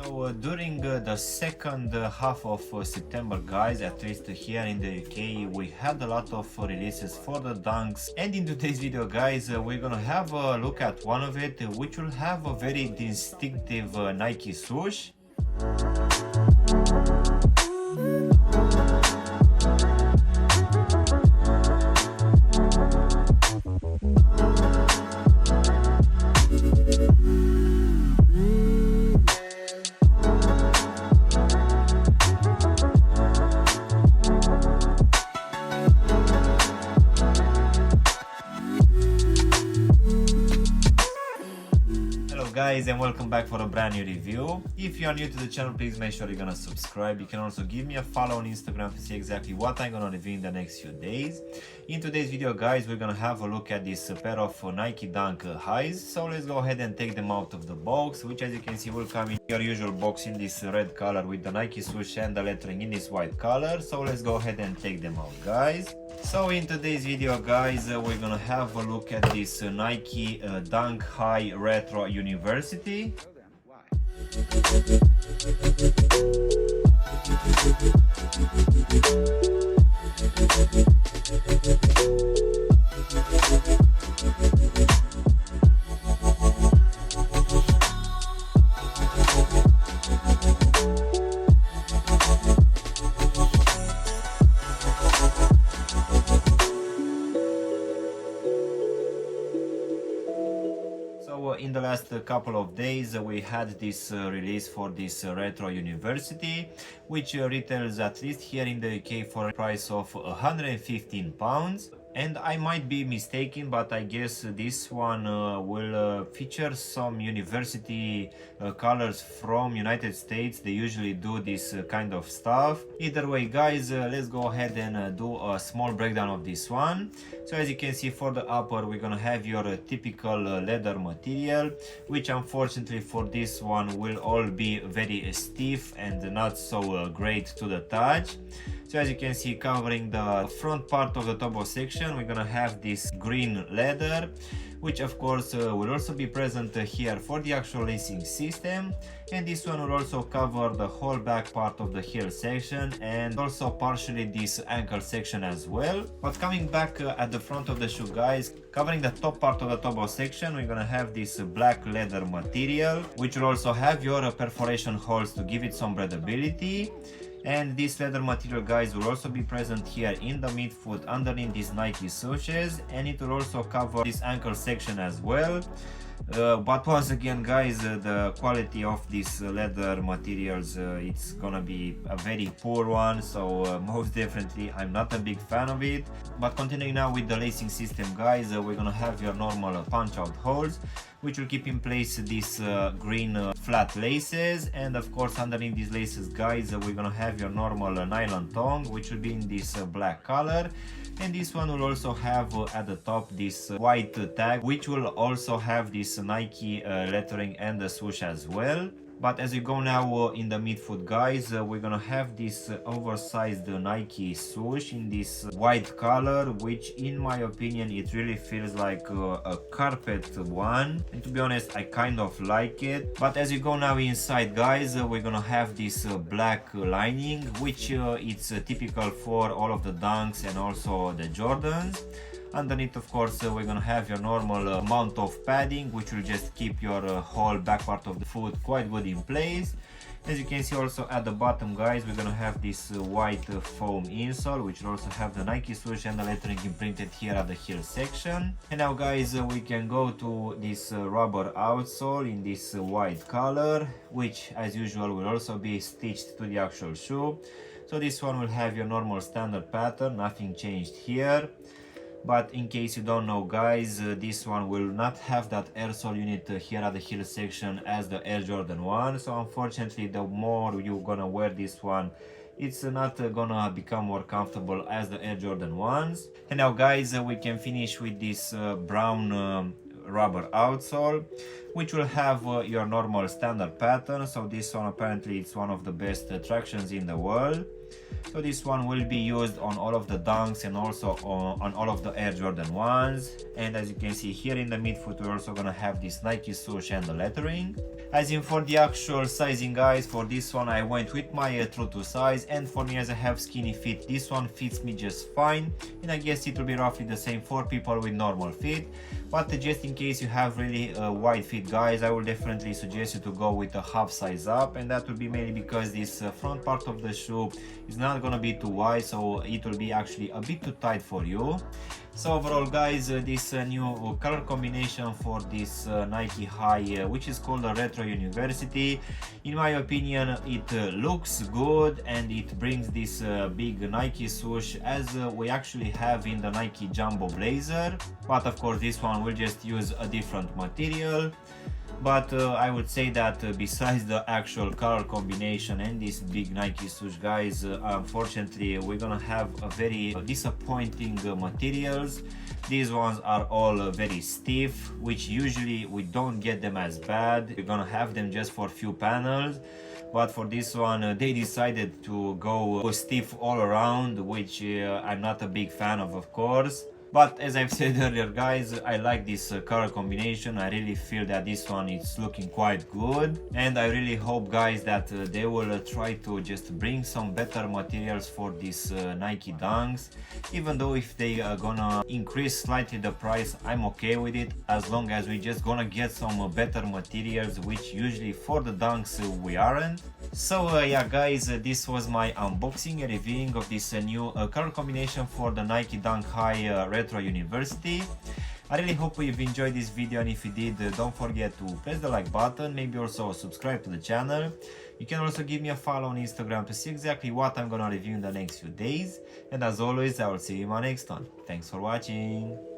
So during the second half of September, guys, at least here in the UK, we had a lot of releases for the Dunks, and in today's video, guys, we're gonna have a look at one of it, which will have a very distinctive Nike swoosh. Guys, and welcome back for a brand new review. If you are new to the channel, please make sure you're gonna subscribe. You can also give me a follow on Instagram to see exactly what I'm gonna review in the next few days. In today's video, guys, we're gonna have a look at this pair of Nike Dunk highs. So let's go ahead and take them out of the box, which, as you can see, will come in your usual box in this red color with the Nike swoosh and the lettering in this white color. So let's go ahead and take them out, guys. So in today's video, guys, we're gonna have a look at this Nike Dunk High Retro University. In the last couple of days, we had this release for this Retro University, which retails, at least here in the UK, for a price of £115. And I might be mistaken, but I guess this one will feature some university colors from United States. They usually do this kind of stuff. Either way, guys, let's go ahead and do a small breakdown of this one. So as you can see, for the upper, we're gonna have your typical leather material, which unfortunately for this one will all be very stiff and not so great to the touch. So as you can see, covering the front part of the topo section, we're gonna have this green leather, which of course will also be present here for the actual lacing system. And this one will also cover the whole back part of the heel section and also partially this ankle section as well. But coming back at the front of the shoe, guys, covering the top part of the topo section, we're gonna have this black leather material, which will also have your perforation holes to give it some breathability. And this leather material, guys, will also be present here in the midfoot underneath these Nike swooshes, and it will also cover this ankle section as well. But once again, guys, the quality of these leather materials, it's gonna be a very poor one, so most definitely I'm not a big fan of it. But continuing now with the lacing system, guys, we're gonna have your normal punch out holes, which will keep in place these green flat laces. And of course, underneath these laces, guys, we're gonna have your normal nylon tongue, which will be in this black color. And this one will also have at the top this white tag, which will also have this Nike lettering and the swoosh as well. But as you go now in the midfoot, guys, we're gonna have this oversized Nike swoosh in this white color, which in my opinion, it really feels like a carpet one. And to be honest, I kind of like it. But as you go now inside, guys, we're gonna have this black lining, which it's typical for all of the Dunks and also the Jordans. Underneath, of course, we're gonna have your normal amount of padding, which will just keep your whole back part of the foot quite good in place. As you can see also at the bottom, guys, we're gonna have this white foam insole, which will also have the Nike swoosh and the lettering imprinted here at the heel section. And now, guys, we can go to this rubber outsole in this white color, which as usual will also be stitched to the actual shoe. So this one will have your normal standard pattern, nothing changed here. But in case you don't know, guys, this one will not have that air sole unit here at the heel section as the Air Jordan 1. So unfortunately, the more you're gonna wear this one, it's not gonna become more comfortable as the Air Jordan 1s. And now, guys, we can finish with this brown rubber outsole, which will have your normal standard pattern. So this one apparently it's one of the best tractions in the world. So this one will be used on all of the Dunks and also on all of the Air Jordan 1s. And as you can see here in the midfoot, we're also gonna have this Nike swoosh and the lettering. As in for the actual sizing, guys, for this one I went with my true to size, and for me, as I have skinny feet, this one fits me just fine, and I guess it will be roughly the same for people with normal feet. But just in case you have really wide feet, guys, I will definitely suggest you to go with a half size up, and that will be mainly because this front part of the shoe is not gonna be too wide, so it will be actually a bit too tight for you. So overall, guys, this new color combination for this Nike High, which is called a Retro University, in my opinion, it looks good, and it brings this big Nike swoosh as we actually have in the Nike Jumbo Blazer. But of course, this one will just use a different material. But I would say that besides the actual color combination and this big Nike swoosh, guys, unfortunately we're gonna have a very disappointing materials. These ones are all very stiff, which usually we don't get them as bad. We're gonna have them just for a few panels. But for this one, they decided to go stiff all around, which I'm not a big fan of course. But as I've said earlier, guys, I like this color combination. I really feel that this one is looking quite good, and I really hope, guys, that they will try to just bring some better materials for these Nike Dunks. Even though if they are gonna increase slightly the price, I'm okay with it, as long as we just gonna get some better materials, which usually for the Dunks we aren't. So yeah, guys, this was my unboxing and reviewing of this new color combination for the Nike Dunk High Retro University. I really hope you've enjoyed this video, and if you did, don't forget to press the like button, maybe also subscribe to the channel. You can also give me a follow on Instagram to see exactly what I'm gonna review in the next few days. And as always, I will see you in my next one. Thanks for watching.